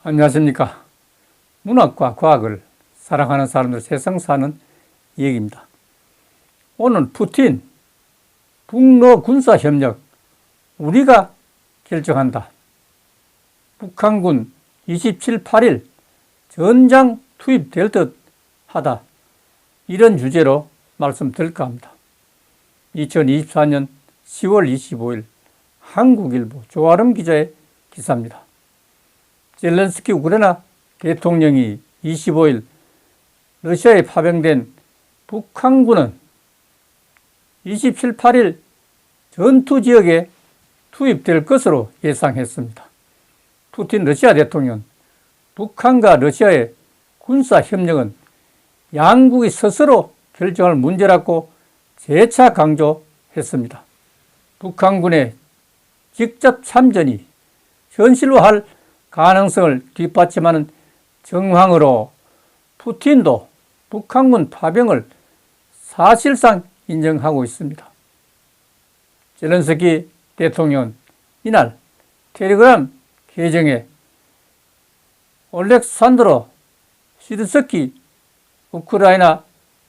안녕하십니까. 문학과 과학을 사랑하는 사람들 세상 사는 이야기입니다. 오늘 푸틴 북러 군사협력 우리가 결정한다. 북한군 27, 8일 전장 투입될 듯 하다. 이런 주제로 말씀드릴까 합니다. 2024년 10월 25일 한국일보 조아름 기자의 기사입니다. 젤렌스키 우크라이나 대통령이 25일 러시아에 파병된 북한군은 27, 8일 전투지역에 투입될 것으로 예상했습니다. 푸틴 러시아 대통령, 북한과 러시아의 군사협력은 양국이 스스로 결정할 문제라고 재차 강조했습니다. 북한군의 직접 참전이 현실화할 가능성을 뒷받침하는 정황으로 푸틴도 북한군 파병을 사실상 인정하고 있습니다. 젤렌스키 대통령은 이날 텔레그램 계정에 올렉산드로 시르스키 우크라이나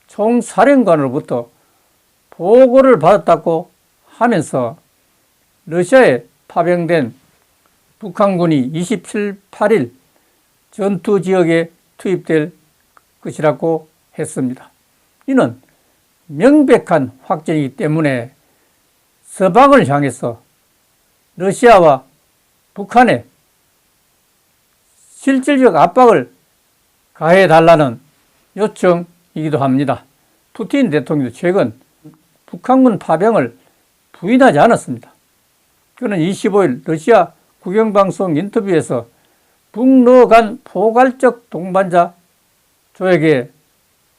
총사령관으로부터 보고를 받았다고 하면서 러시아에 파병된 북한군이 27, 8일 전투지역에 투입될 것이라고 했습니다. 이는 명백한 확정이기 때문에 서방을 향해서 러시아와 북한에 실질적 압박을 가해달라는 요청이기도 합니다. 푸틴 대통령도 최근 북한군 파병을 부인하지 않았습니다. 그는 25일 러시아 국영방송 인터뷰에서 북러 간 포괄적 동반자 조약의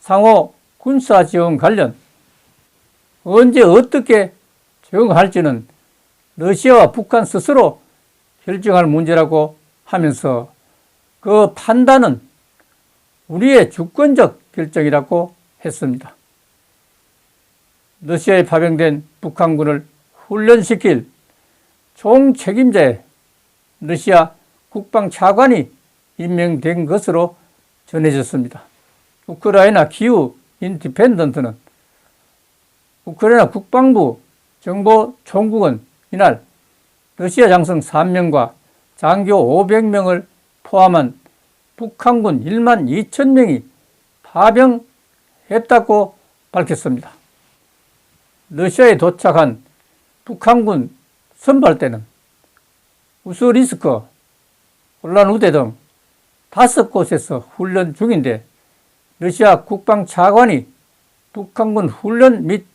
상호 군사지원 관련 언제 어떻게 적용할지는 러시아와 북한 스스로 결정할 문제라고 하면서 그 판단은 우리의 주권적 결정이라고 했습니다. 러시아에 파병된 북한군을 훈련시킬 총책임자의 러시아 국방차관이 임명된 것으로 전해졌습니다. 우크라이나 기후 인디펜던트는 우크라이나 국방부 정보총국은 이날 러시아 장성 3명과 장교 500명을 포함한 북한군 1만 2천 명이 파병했다고 밝혔습니다. 러시아에 도착한 북한군 선발대는 우스리스크, 울란우데 등 5곳에서 훈련 중인데 러시아 국방차관이 북한군 훈련 및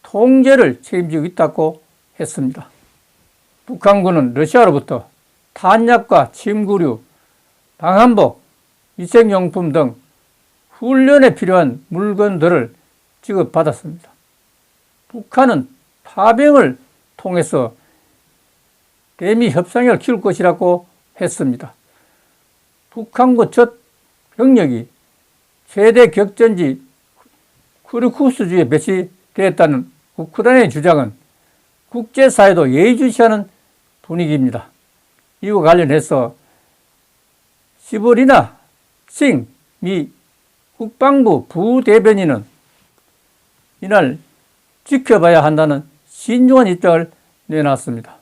통제를 책임지고 있다고 했습니다. 북한군은 러시아로부터 탄약과 침구류, 방한복, 위생용품 등 훈련에 필요한 물건들을 지급받았습니다. 북한은 파병을 통해서 대미 협상을 키울 것이라고 했습니다. 북한군 첫 병력이 최대 격전지 쿠르쿠스주에 배치되었다는 우크라이나의 주장은 국제사회도 예의주시하는 분위기입니다. 이와 관련해서 시보리나 싱 미 국방부 부대변인은 이날 지켜봐야 한다는 신중한 입장을 내놨습니다.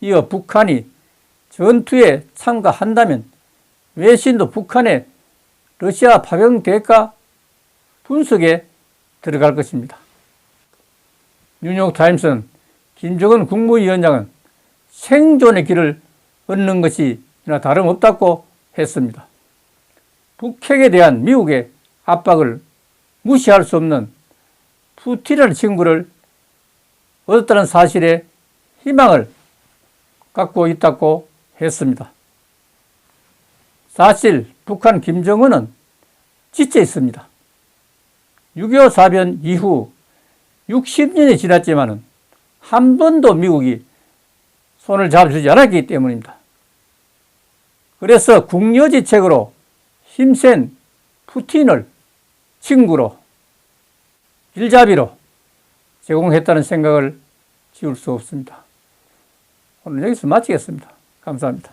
이어 북한이 전투에 참가한다면 외신도 북한의 러시아 파병 대가 분석에 들어갈 것입니다. 뉴욕타임스는 김정은 국무위원장은 생존의 길을 얻는 것이나 다름없다고 했습니다. 북핵에 대한 미국의 압박을 무시할 수 없는 푸틴이라는 친구를 얻었다는 사실에 희망을 갖고 있다고 했습니다. 사실 북한 김정은은 지쳐 있습니다. 6.25 사변 이후 60년이 지났지만 한 번도 미국이 손을 잡아주지 않았기 때문입니다. 그래서 국려지책으로 힘센 푸틴을 친구로, 길잡이로 제공했다는 생각을 지울 수 없습니다. 오늘 여기서 마치겠습니다. 감사합니다.